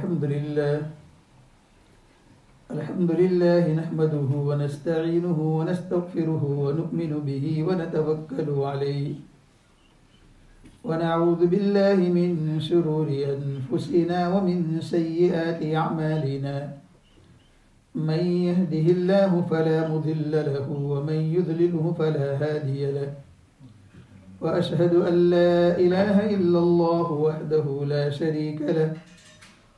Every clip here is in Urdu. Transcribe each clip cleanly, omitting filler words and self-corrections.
الحمد لله نحمده ونستعينه ونستغفره ونؤمن به ونتوكل عليه ونعوذ بالله من شرور أنفسنا ومن سيئات أعمالنا من يهده الله فلا مضل له ومن يضلله فلا هادي له وأشهد أن لا إله إلا الله وحده لا شريك له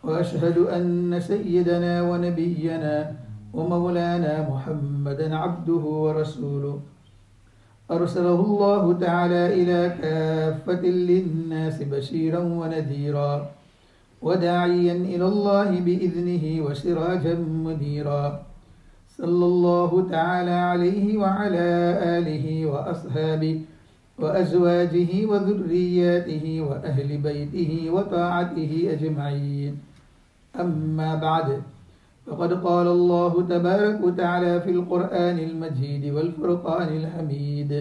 وأشهد أن سيدنا ونبينا ومولانا محمدا عبده ورسوله أرسله الله تعالى إلى كافة للناس بشيرا ونذيرا وداعيا إلى الله بإذنه وسراجا منيرا صلى الله تعالى عليه وعلى آله وأصحابه وأزواجه وذرياته وأهل بيته وطاعته أجمعين أما بعد فقد قال الله تبارك وتعالى في القرآن المجيد والفرقان الحميد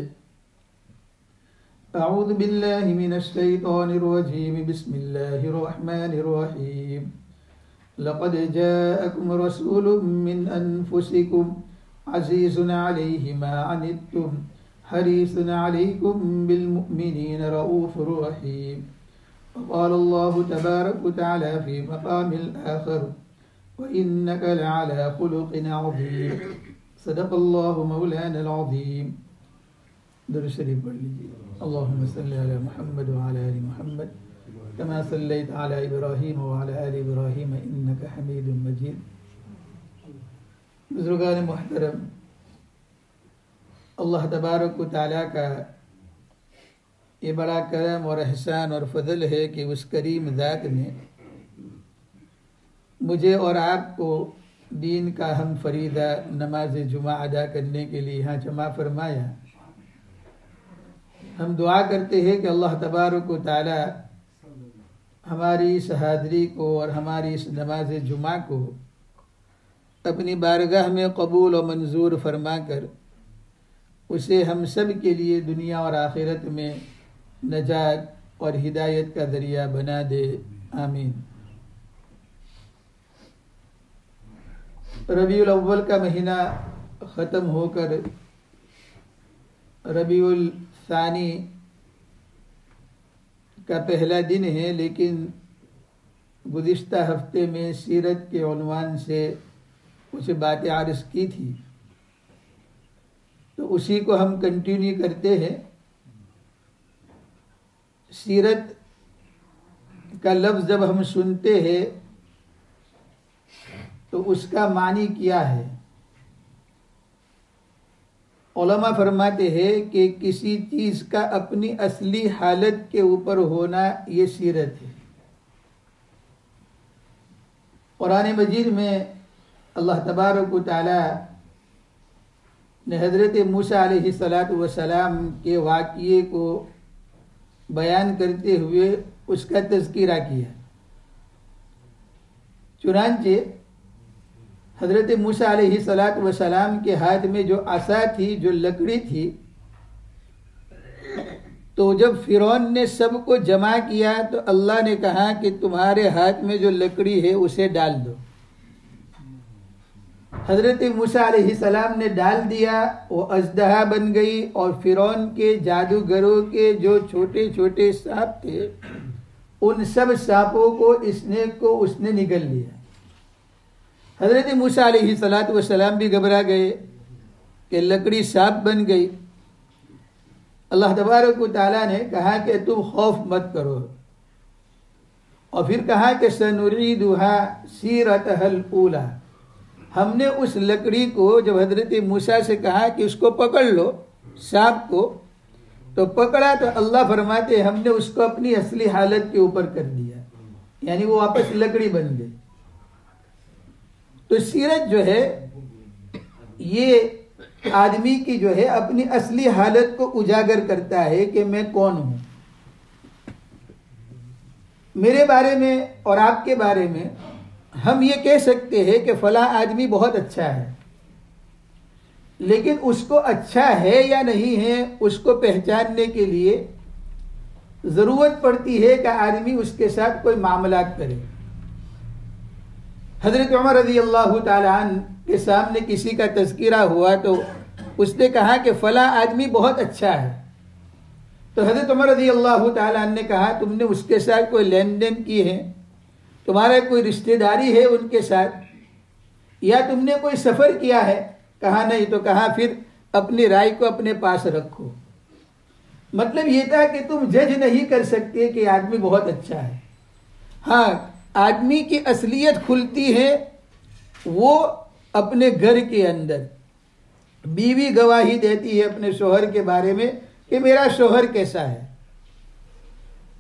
أعوذ بالله من الشيطان الرجيم بسم الله الرحمن الرحيم لقد جاءكم رسول من أنفسكم عزيز عليه ما عنتم حريص عليكم بالمؤمنين رؤوف رحيم وقال الله تبارك وتعالى في مقام الآخر وإنك لعلى خلق عظيم صدق الله مولانا العظيم درود شریف پڑھ لیجیے اللهم صل على محمد وعلى آل محمد كما صليت على إبراهيم وعلى آل إبراهيم إنك حميد مجيد. بزرگان محترم، اللہ تبارک و تعالیٰ کا یہ بڑا کرم اور احسان اور فضل ہے کہ اس کریم ذات نے مجھے اور آپ کو دین کا ہم فریضہ نماز جمعہ ادا کرنے کے لیے یہاں جمع فرمایا. ہم دعا کرتے ہیں کہ اللہ تبارک و تعالیٰ ہماری اس حاضری کو اور ہماری اس نماز جمعہ کو اپنی بارگاہ میں قبول و منظور فرما کر اسے ہم سب کے لیے دنیا اور آخرت میں نجات اور ہدایت کا ذریعہ بنا دے، آمین. ربیع الاول کا مہینہ ختم ہو کر ربیع الثانی کا پہلا دن ہے، لیکن گزشتہ ہفتے میں سیرت کے عنوان سے کچھ باتیں عرض کی تھی، تو اسی کو ہم کنٹینیو کرتے ہیں. سیرت کا لفظ جب ہم سنتے ہیں تو اس کا معنی کیا ہے؟ علماء فرماتے ہیں کہ کسی چیز کا اپنی اصلی حالت کے اوپر ہونا یہ سیرت ہے. قرآن مجید میں اللہ تبارک و تعالی نے حضرت موسیٰ علیہ السلام کے واقعے کو بیان کرتے ہوئے اس کا تذکرہ کیا. چنانچہ حضرت موسیٰ علیہ السلام کے ہاتھ میں جو عصا تھی، جو لکڑی تھی، تو جب فرعون نے سب کو جمع کیا تو اللہ نے کہا کہ تمہارے ہاتھ میں جو لکڑی ہے اسے ڈال دو. حضرت موسیٰ علیہ السلام نے ڈال دیا، وہ اژدہا بن گئی اور فرعون کے جادوگروں کے جو چھوٹے چھوٹے سانپ تھے ان سب سانپوں کو اس نے نگل لیا. حضرت موسیٰ علیہ السلام بھی گھبرا گئے کہ لکڑی سانپ بن گئی. اللہ تبارک و تعالیٰ نے کہا کہ تم خوف مت کرو، اور پھر کہا کہ سنعیدها سیرتها الاولی. ہم نے اس لکڑی کو جب حضرت موسیٰ سے کہا کہ اس کو پکڑ لو، سانپ کو، تو پکڑا تو اللہ فرماتے ہم نے اس کو اپنی اصلی حالت کے اوپر کر دیا، یعنی وہ واپس لکڑی بن گئی. تو سیرت جو ہے یہ آدمی کی جو ہے اپنی اصلی حالت کو اجاگر کرتا ہے کہ میں کون ہوں. میرے بارے میں اور آپ کے بارے میں ہم یہ کہہ سکتے ہیں کہ فلاں آدمی بہت اچھا ہے، لیکن اس کو اچھا ہے یا نہیں ہے اس کو پہچاننے کے لیے ضرورت پڑتی ہے کہ آدمی اس کے ساتھ کوئی معاملات کرے. حضرت عمر رضی اللہ تعالیٰ عنہ کے سامنے کسی کا تذکرہ ہوا تو اس نے کہا کہ فلاں آدمی بہت اچھا ہے. تو حضرت عمر رضی اللہ تعالیٰ عنہ نے کہا تم نے اس کے ساتھ کوئی لین دین کی ہے؟ تمہارا کوئی رشتہ داری ہے ان کے ساتھ؟ یا تم نے کوئی سفر کیا ہے؟ کہا نہیں. تو کہا پھر اپنی رائے کو اپنے پاس رکھو. مطلب یہ تھا کہ تم جج نہیں کر سکتے کہ آدمی بہت اچھا ہے. ہاں آدمی کی اصلیت کھلتی ہے وہ اپنے گھر کے اندر. بیوی گواہی دیتی ہے اپنے شوہر کے بارے میں کہ میرا شوہر کیسا ہے،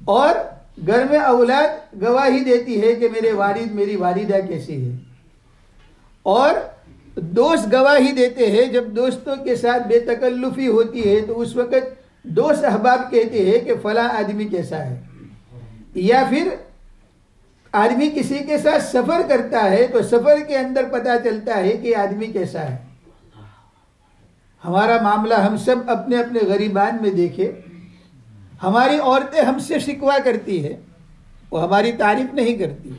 اور گھر میں اولاد گواہی دیتی ہے کہ میرے والد میری والدہ کیسی ہے، اور دوست گواہی دیتے ہیں. جب دوستوں کے ساتھ بے تکلفی ہوتی ہے تو اس وقت دوست احباب کہتے ہیں کہ فلاں آدمی کیسا ہے. یا پھر آدمی کسی کے ساتھ سفر کرتا ہے تو سفر کے اندر پتہ چلتا ہے کہ آدمی کیسا ہے. ہمارا معاملہ ہم سب اپنے اپنے غریبان میں دیکھے. ہماری عورتیں ہم سے شکوہ کرتی ہے، وہ ہماری تعریف نہیں کرتی.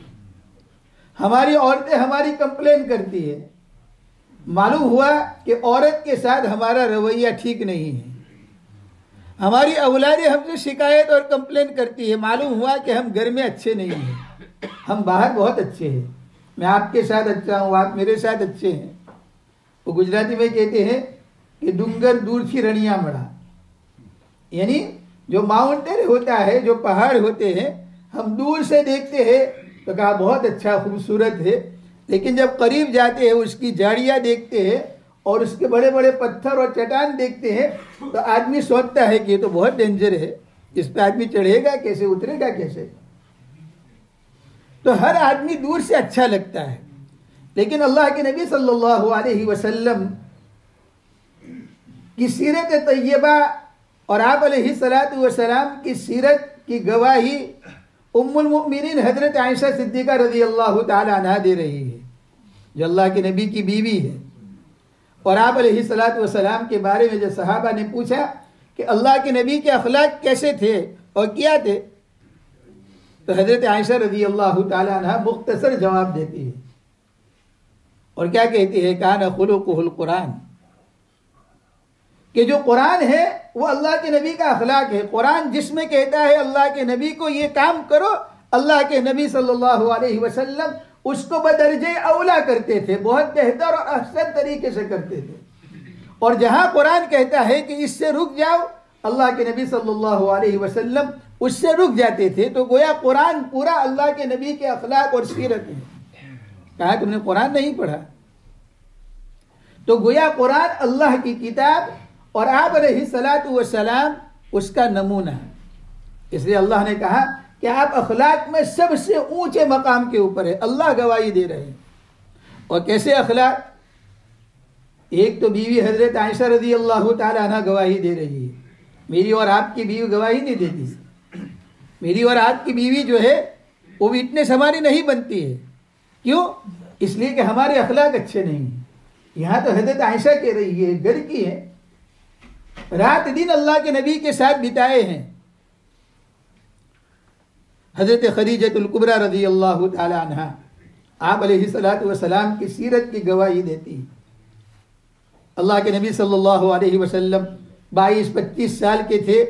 ہماری عورتیں ہماری کمپلین کرتی ہے. معلوم ہوا کہ عورت کے ساتھ ہمارا رویہ ٹھیک نہیں ہے. ہماری اولادیں ہم سے شکایت اور کمپلین کرتی ہے. معلوم ہوا کہ ہم گھر میں اچھے نہیں ہیں، ہم باہر بہت اچھے ہیں. میں آپ کے ساتھ اچھا ہوں، آپ میرے ساتھ اچھے ہیں. وہ گجراتی میں کہتے ہیں کہ ڈونگر دور تھی رنیا مڑا، یعنی جو ماؤنٹین ہوتا ہے، جو پہاڑ ہوتے ہیں، ہم دور سے دیکھتے ہیں تو کہا بہت اچھا خوبصورت ہے، لیکن جب قریب جاتے ہیں اس کی جھاڑیاں دیکھتے ہیں اور اس کے بڑے بڑے پتھر اور چٹان دیکھتے ہیں تو آدمی سوچتا ہے کہ یہ تو بہت ڈینجر ہے، اس پہ آدمی چڑھے گا کیسے، اترے گا کیسے. تو ہر آدمی دور سے اچھا لگتا ہے، لیکن اللہ کے نبی صلی اللہ علیہ وسلم کی سیرت طیبہ اور آپ علیہ الصلوۃ والسلام کی سیرت کی گواہی ام المؤمنین حضرت عائشہ صدیقہ رضی اللہ تعالی عنہا دے رہی ہے، جو اللہ کے نبی کی بیوی ہے. اور آپ علیہ الصلوۃ والسلام کے بارے میں جب صحابہ نے پوچھا کہ اللہ کے نبی کے اخلاق کیسے تھے اور کیا تھے، تو حضرت عائشہ رضی اللہ تعالی عنہا مختصر جواب دیتی ہے اور کیا کہتی ہے، کان خلقہ القرآن، کہ جو قرآن ہے وہ اللہ کے نبی کا اخلاق ہے. قرآن جس میں کہتا ہے اللہ کے نبی کو یہ کام کرو، اللہ کے نبی صلی اللہ علیہ وسلم اس کو بدرجہ اولا کرتے تھے، بہت بہتر اور احسن طریقے سے کرتے تھے. اور جہاں قرآن کہتا ہے کہ اس سے رک جاؤ، اللہ کے نبی صلی اللہ علیہ وسلم اس سے رک جاتے تھے. تو گویا قرآن پورا اللہ کے نبی کے اخلاق اور سیرت ہے. کہا تم نے قرآن نہیں پڑھا؟ تو گویا قرآن اللہ کی کتاب اور آپ علیہ الصلوۃ والسلام اس کا نمونہ ہے. اس لیے اللہ نے کہا کہ آپ اخلاق میں سب سے اونچے مقام کے اوپر ہے. اللہ گواہی دے رہے ہیں. اور کیسے اخلاق؟ ایک تو بیوی حضرت عائشہ رضی اللہ تعالی عنہ گواہی دے رہی ہے. میری اور آپ کی بیوی گواہی نہیں دیتی. میری اور آپ کی بیوی جو ہے وہ وٹنس ہماری نہیں بنتی ہے. کیوں؟ اس لیے کہ ہمارے اخلاق اچھے نہیں ہیں. یہاں تو حضرت عائشہ کہہ رہی ہے، گھر کی ہے، رات دن اللہ کے نبی کے ساتھ بتائے ہیں. حضرت خدیجہ الکبریٰ رضی اللہ تعالی عنہا آپ علیہ الصلوۃ والسلام کی سیرت کی گواہی دیتی. اللہ کے نبی صلی اللہ علیہ وسلم 22-25 سال کے تھے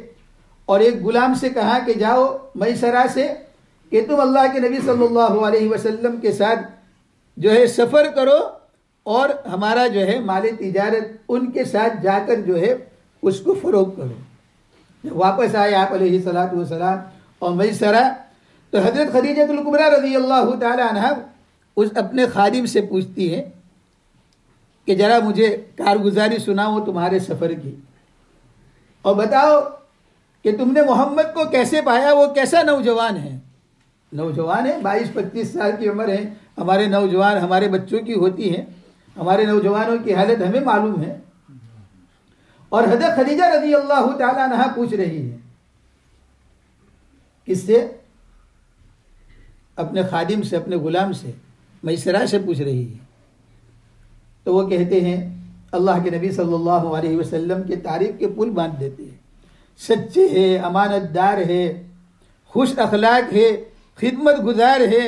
اور ایک غلام سے کہا کہ جاؤ میسرہ سے کہ تم اللہ کے نبی صلی اللہ علیہ وسلم کے ساتھ جو ہے سفر کرو اور ہمارا جو ہے مال تجارت ان کے ساتھ جا کر جو ہے اس کو فروغ کرو. جب واپس آئے آپ علیہ الصلوۃ والسلام اور میسرہ، تو حضرت خدیجہ الکبریٰ رضی اللہ تعالی عنہا اس اپنے خادم سے پوچھتی ہے کہ ذرا مجھے کارگزاری سناؤ تمہارے سفر کی، اور بتاؤ کہ تم نے محمد کو کیسے پایا، وہ کیسا نوجوان ہے. نوجوان ہے، 22-25 سال کی عمر ہے. ہمارے نوجوان ہمارے بچوں کی ہوتی ہیں. ہمارے نوجوانوں کی حالت ہمیں معلوم ہے. اور حضرت خدیجہ رضی اللہ تعالی عنہا پوچھ رہی ہے کس سے؟ اپنے خادم سے، اپنے غلام سے، میسرہ سے پوچھ رہی ہے. تو وہ کہتے ہیں اللہ کے نبی صلی اللہ علیہ وسلم کی تعریف کے پل باندھ دیتے ہیں. سچے ہے، امانت دار ہے، خوش اخلاق ہے، خدمت گزار ہے.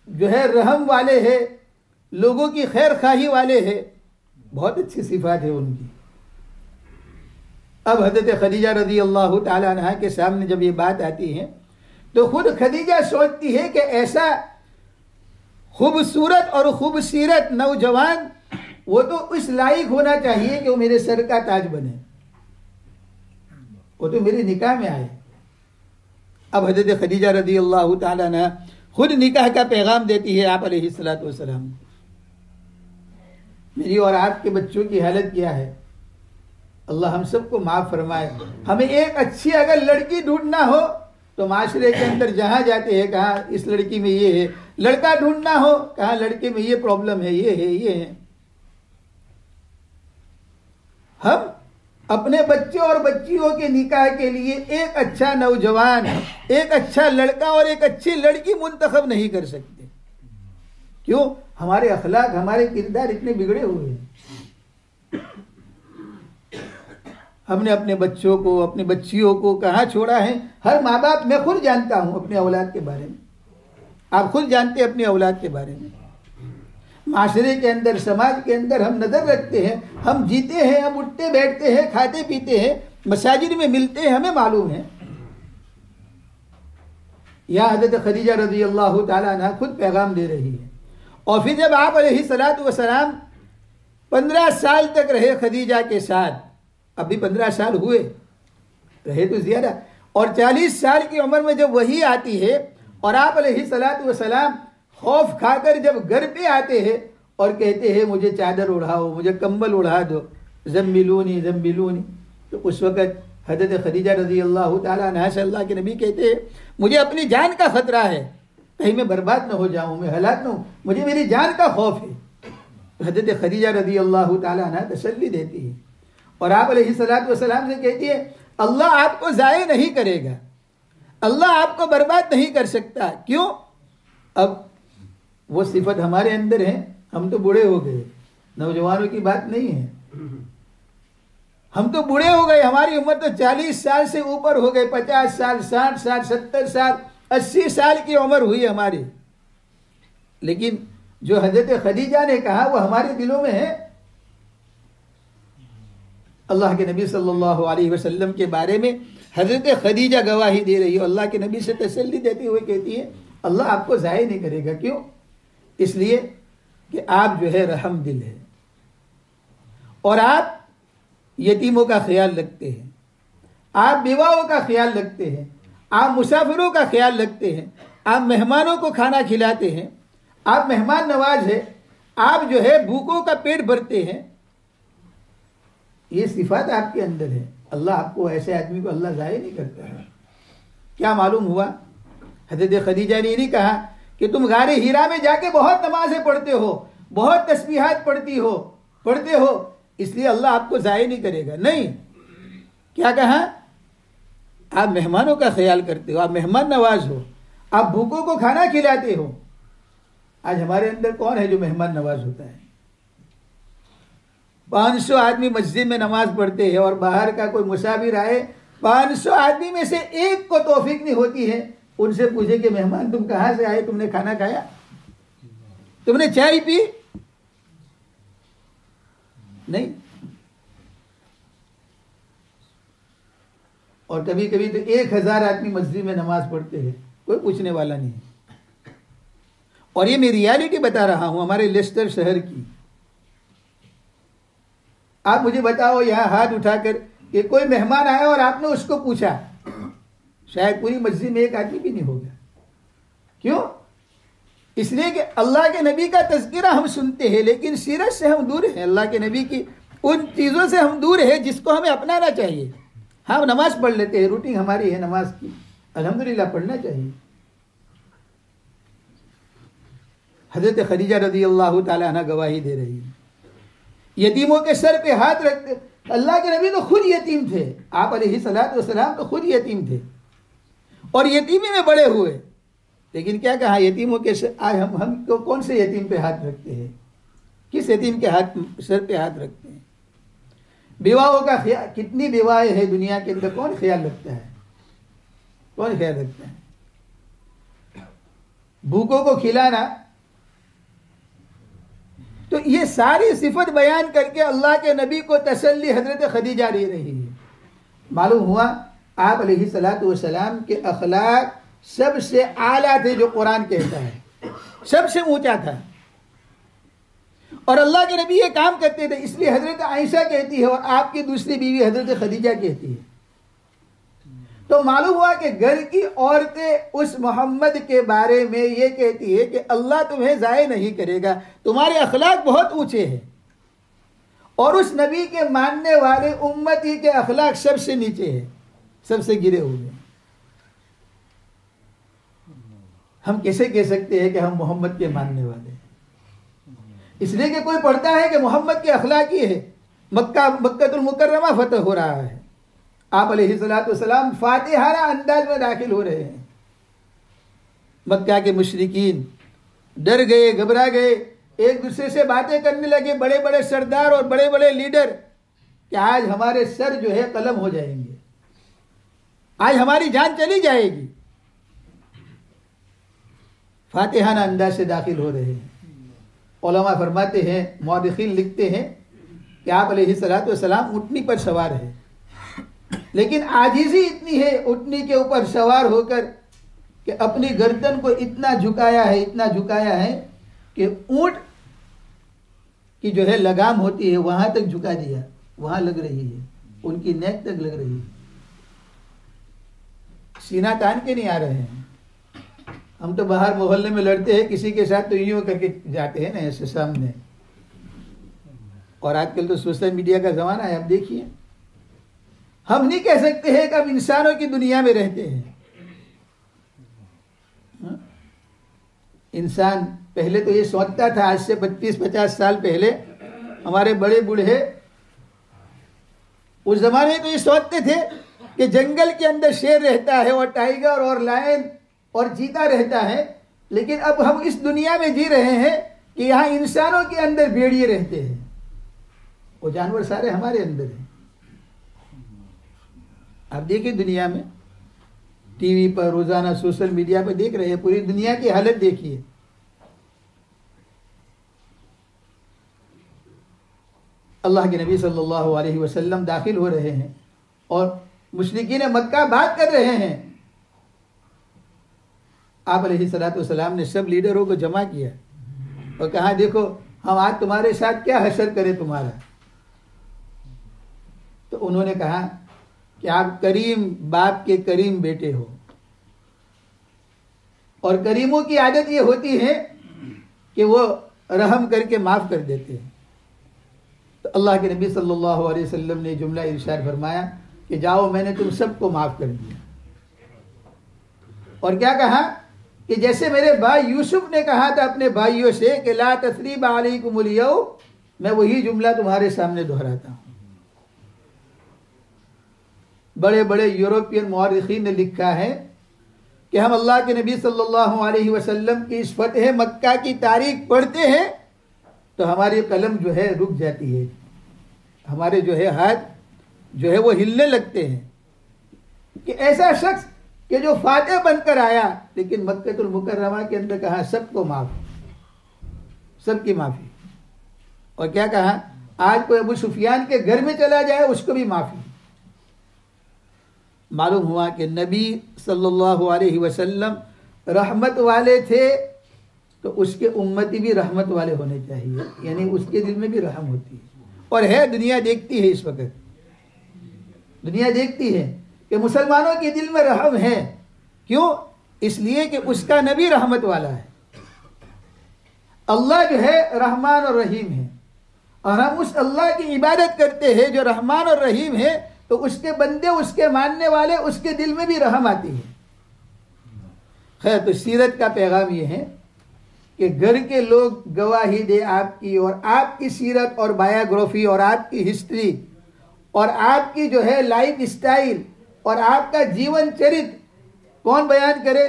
جو ہے رحم والے ہیں، لوگوں کی خیر خواہی والے ہیں، بہت اچھی صفات ہے ان کی۔ اب حضرت خدیجہ رضی اللہ تعالیٰ عنہ کے سامنے جب یہ بات آتی ہے تو خود خدیجہ سوچتی ہے کہ ایسا خوبصورت اور خوبصیرت نوجوان وہ تو اس لائق ہونا چاہیے کہ وہ میرے سر کا تاج بنے، وہ تو میرے نکاح میں آئے۔ اب حضرت خدیجہ رضی اللہ تعالیٰ عنہ خود نکاح کا پیغام دیتی ہے آپ علیہ الصلوۃ والسلام۔ میری اور آپ کے بچوں کی حالت کیا ہے، اللہ ہم سب کو معاف فرمائے۔ ہمیں ایک اچھی اگر لڑکی ڈھونڈنا ہو تو معاشرے کے اندر جہاں جاتے ہیں کہاں اس لڑکی میں یہ ہے، لڑکا ڈھونڈنا ہو کہاں لڑکے میں یہ پرابلم ہے، یہ ہے، یہ ہے۔ ہم اپنے بچے اور بچیوں کے نکاح کے لیے ایک اچھا نوجوان، ایک اچھا لڑکا اور ایک اچھی لڑکی منتخب نہیں کر سکتے۔ کیوں؟ ہمارے اخلاق، ہمارے کردار اتنے بگڑے ہوئے ہیں۔ ہم نے اپنے بچوں کو، اپنے بچیوں کو کہاں چھوڑا ہے؟ ہر ماں باپ، میں خود جانتا ہوں اپنے اولاد کے بارے میں، آپ خود جانتے ہیں اپنی اولاد کے بارے میں۔ معاشرے کے اندر، سماج کے اندر ہم نظر رکھتے ہیں، ہم جیتے ہیں، ہم اٹھتے بیٹھتے ہیں، کھاتے پیتے ہیں، مساجد میں ملتے ہیں، ہمیں معلوم ہے۔ یا حضرت خدیجہ رضی اللہ تعالیٰ عنہ خود پیغام دے رہی ہے۔ اور پھر جب آپ علیہ الصلوۃ والسلام 15 سال تک رہے خدیجہ کے ساتھ، ابھی 15 سال ہوئے، رہے تو زیادہ، اور 40 سال کی عمر میں جب وحی آتی ہے اور آپ علیہ الصلوۃ والسلام خوف کھا کر جب گھر پہ آتے ہیں اور کہتے ہیں مجھے چادر اڑھاؤ، مجھے کمبل اڑھا دو، زملونی زملونی، تو اس وقت حضرت خدیجہ رضی اللہ تعالیٰ عنہا سے اللہ کے نبی کہتے ہیں مجھے اپنی جان کا خطرہ ہے، کہیں میں برباد نہ ہو جاؤں، میں ہلاک نہ ہوں، مجھے میری جان کا خوف ہے۔ حضرت خدیجہ رضی اللہ تعالیٰ عنہا تسلی دیتی ہے اور آپ علیہ الصلوۃ والسلام سے کہتی ہے اللہ آپ کو ضائع نہیں کرے گا، اللہ آپ کو برباد نہیں کر سکتا۔ کیوں؟ اب وہ صفت ہمارے اندر ہے، ہم تو بوڑھے ہو گئے، نوجوانوں کی بات نہیں ہے، ہم تو بوڑھے ہو گئے، ہماری عمر تو 40 سال سے اوپر ہو گئے، 50 سال، 60 سال، 70 سال، 80 سال کی عمر ہوئی ہماری، لیکن جو حضرت خدیجہ نے کہا وہ ہمارے دلوں میں ہے۔ اللہ کے نبی صلی اللہ علیہ وسلم کے بارے میں حضرت خدیجہ گواہی دے رہی ہے، اللہ کے نبی سے تسلی دیتے ہوئے کہتی ہے اللہ آپ کو ضائع نہیں کرے گا۔ کیوں؟ اس لیے کہ آپ جو ہے رحم دل ہے اور آپ یتیموں کا خیال رکھتے ہیں، آپ بیواؤں کا خیال رکھتے ہیں، آپ مسافروں کا خیال رکھتے ہیں، آپ مہمانوں کو کھانا کھلاتے ہیں، آپ مہمان نواز ہیں، آپ جو ہے بھوکوں کا پیٹ بھرتے ہیں۔ یہ صفات آپ کے اندر ہے، اللہ آپ کو، ایسے آدمی کو اللہ ضائع نہیں کرتا ہے۔ کیا معلوم ہوا؟ حضرت خدیجہ نے نہیں کہا کہ تم غار ہیرا میں جا کے بہت نمازیں پڑھتے ہو، بہت تسبیحات پڑھتے ہو، اس لیے اللہ آپ کو ضائع نہیں کرے گا۔ نہیں، کیا کہا؟ آپ مہمانوں کا خیال کرتے ہو، آپ مہمان نواز ہو، آپ بھوکوں کو کھانا کھلاتے ہو۔ آج ہمارے اندر کون ہے جو مہمان نواز ہوتا ہے؟ 500 آدمی مسجد میں نماز پڑھتے ہیں اور باہر کا کوئی مسافر آئے، 500 آدمی میں سے ایک کو توفیق نہیں ہوتی ہے ان سے پوچھے کہ مہمان تم کہاں سے آئے، تم نے کھانا کھایا، تم نے چائے پی؟ نہیں۔ اور کبھی کبھی تو 1000 آدمی مسجد میں نماز پڑھتے ہیں، کوئی پوچھنے والا نہیں۔ اور یہ میں ریالٹی بتا رہا ہوں ہمارے لیسٹر شہر کی۔ آپ مجھے بتاؤ یہاں ہاتھ اٹھا کر کہ کوئی مہمان آیا اور آپ نے اس کو پوچھا، شاید پوری مسجد میں ایک آدمی بھی نہیں ہوگا۔ کیوں؟ اس لیے کہ اللہ کے نبی کا تذکرہ ہم سنتے ہیں لیکن سیرت سے ہم دور ہیں، اللہ کے نبی کی ان چیزوں سے ہم دور ہیں جس کو ہمیں اپنانا چاہیے۔ ہم نماز پڑھ لیتے ہیں، روٹین ہماری ہے نماز کی، الحمدللہ پڑھنا چاہیے۔ حضرت خدیجہ رضی اللہ تعالیٰ عنہ گواہی دے رہی ہے، یتیموں کے سر پہ ہاتھ رکھتے۔ اللہ کے نبی تو خود یتیم تھے، آپ علیہ الصلوۃ والسلام تو خود یتیم تھے اور یتیمی میں بڑے ہوئے، لیکن کیا کہا؟ یتیموں کے سر، ہم تو کون سے یتیم پہ ہاتھ رکھتے ہیں؟ کس یتیم کے سر پہ ہاتھ رکھتے ہیں؟ بیواؤں کا خیال، کتنی بیوائیں ہیں دنیا کے اندر، کون خیال رکھتا ہے؟ کون خیال رکھتا ہے؟ بھوکوں کو کھلانا. تو یہ ساری صفت بیان کر کے اللہ کے نبی کو تسلی حضرت خدیجہ دے رہی ہے. معلوم ہوا آپ علیہ الصلوۃ والسلام کے اخلاق سب سے اعلیٰ تھے جو قرآن کہتا ہے، سب سے اونچا تھا. اور اللہ کے نبی یہ کام کرتے تھے، اس لیے حضرت عائشہ کہتی ہے اور آپ کی دوسری بیوی حضرت خدیجہ کہتی ہے. تو معلوم ہوا کہ گھر کی عورتیں اس محمد کے بارے میں یہ کہتی ہے کہ اللہ تمہیں ضائع نہیں کرے گا، تمہارے اخلاق بہت اونچے ہیں. اور اس نبی کے ماننے والے امتی کے اخلاق سب سے نیچے ہیں، سب سے گرے ہوئے ہیں. ہم کیسے کہہ سکتے ہیں کہ ہم محمد کے ماننے والے ہیں؟ اس لیے کہ کوئی پڑھتا ہے کہ محمد کے اخلاق یہ ہے. مکہ المکرمہ فتح ہو رہا ہے، آپ علیہ الصلوۃ والسلام فاتحانہ انداز میں داخل ہو رہے ہیں. مکہ کے مشرکین ڈر گئے، گھبرا گئے، ایک دوسرے سے باتیں کرنے لگے، بڑے بڑے سردار اور بڑے بڑے لیڈر، کہ آج ہمارے سر جو ہے قلم ہو جائیں گے، آج ہماری جان چلی جائے گی. فاتحانہ انداز سے داخل ہو رہے ہیں. علماء فرماتے ہیں، مورخین لکھتے ہیں کہ آپ علیہ الصلوۃ والسلام اونٹنی پر سوار ہیں، لیکن عاجزی اتنی ہے اونٹنی کے اوپر سوار ہو کر کہ اپنی گردن کو اتنا جھکایا ہے کہ اونٹ کی جو ہے لگام ہوتی ہے وہاں تک جھکا دیا، وہاں لگ رہی ہے، ان کی نیک تک لگ رہی ہے. سینہ تان کے نہیں آ رہے ہیں. ہم تو باہر محلے میں لڑتے ہیں کسی کے ساتھ تو یوں کر کے جاتے ہیں نا ایسے سامنے. اور آج کل تو سوشل میڈیا کا زمانہ ہے. اب دیکھیے، ہم نہیں کہہ سکتے ہیں کہ ہم انسانوں کی دنیا میں رہتے ہیں. انسان پہلے تو یہ سوچتا تھا، آج سے 25-50 سال پہلے ہمارے بڑے بوڑھے اس زمانے میں تو یہ سوچتے تھے کہ جنگل کے اندر شیر رہتا ہے اور ٹائیگر اور لائن اور چیتا رہتا ہے. لیکن اب ہم اس دنیا میں جی رہے ہیں کہ یہاں انسانوں کے اندر بھیڑیے رہتے ہیں، وہ جانور سارے ہمارے اندر ہیں. آپ دیکھیں دنیا میں ٹی وی پر روزانہ سوشل میڈیا پر دیکھ رہے ہیں، پوری دنیا کی حالت دیکھیے. اللہ کے نبی صلی اللہ علیہ وسلم داخل ہو رہے ہیں اور مشرکین مکہ بات کر رہے ہیں. آپ علیہ الصلوۃ والسلام نے سب لیڈروں کو جمع کیا اور کہا، دیکھو ہم آج تمہارے ساتھ کیا حشر کریں تمہارا. تو انہوں نے کہا کہ آپ کریم باپ کے کریم بیٹے ہو، اور کریموں کی عادت یہ ہوتی ہے کہ وہ رحم کر کے معاف کر دیتے ہیں. تو اللہ کے نبی صلی اللہ علیہ وسلم نے جملہ ارشاد فرمایا کہ جاؤ میں نے تم سب کو معاف کر دیا. اور کیا کہا کہ جیسے میرے بھائی یوسف نے کہا تھا اپنے بھائیوں سے کہ لا تثریب علیکم الیوم، میں وہی جملہ تمہارے سامنے دہراتا ہوں. بڑے بڑے یورپین مورخین نے لکھا ہے کہ ہم اللہ کے نبی صلی اللہ علیہ وسلم کی اس فتح مکہ کی تاریخ پڑھتے ہیں تو ہماری قلم جو ہے رک جاتی ہے، ہمارے جو ہے ہاتھ جو ہے وہ ہلنے لگتے ہیں کہ ایسا شخص کہ جو فاتح بن کر آیا لیکن مکہ المکرمہ کے اندر کہا سب کو معاف، سب کی معافی. اور کیا کہا، آج کوئی ابو سفیان کے گھر میں چلا جائے اس کو بھی معافی. معلوم ہوا کہ نبی صلی اللہ علیہ وسلم رحمت والے تھے تو اس کے امتی بھی رحمت والے ہونے چاہیے، یعنی اس کے دل میں بھی رحم ہوتی ہے. اور ہے دنیا دیکھتی ہے، اس وقت دنیا دیکھتی ہے کہ مسلمانوں کے دل میں رحم ہے. کیوں؟ اس لیے کہ اس کا نبی رحمت والا ہے. اللہ جو ہے رحمان اور رحیم ہے، اور ہم اس اللہ کی عبادت کرتے ہیں جو رحمان اور رحیم ہے، تو اس کے بندے، اس کے ماننے والے، اس کے دل میں بھی رحم آتی ہے. خیر، تو سیرت کا پیغام یہ ہے کہ گھر کے لوگ گواہی دے آپ کی، اور آپ کی سیرت اور بایوگرافی اور آپ کی ہسٹری اور آپ کی جو ہے لائف اسٹائل اور آپ کا جیون چرت کون بیان کرے؟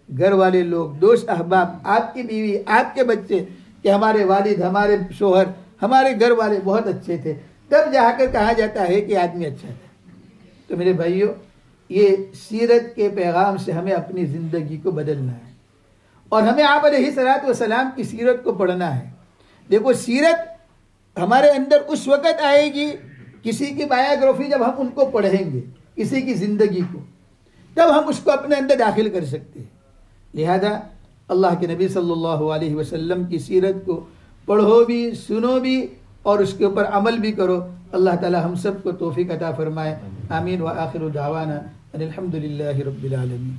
گھر والے لوگ، دوست احباب، آپ کی بیوی، آپ کے بچے، کہ ہمارے والد، ہمارے شوہر، ہمارے گھر والے بہت اچھے تھے، تب جا کر کہا جاتا ہے کہ آدمی اچھا تھا. تو میرے بھائیوں، یہ سیرت کے پیغام سے ہمیں اپنی زندگی کو بدلنا ہے. اور ہمیں آپ علیہ الصلوۃ والسلام کی سیرت کو پڑھنا ہے. دیکھو سیرت ہمارے اندر اس وقت آئے گی کسی کی بایوگرافی جب ہم ان کو پڑھیں گے، کسی کی زندگی کو، تب ہم اس کو اپنے اندر داخل کر سکتے ہیں. لہذا اللہ کے نبی صلی اللہ علیہ وسلم کی سیرت کو پڑھو بھی، سنو بھی، اور اس کے اوپر عمل بھی کرو. اللہ تعالی ہم سب کو توفیق عطا فرمائے. آمین. وآخر دعوانا ان الحمد للہ رب العالمین.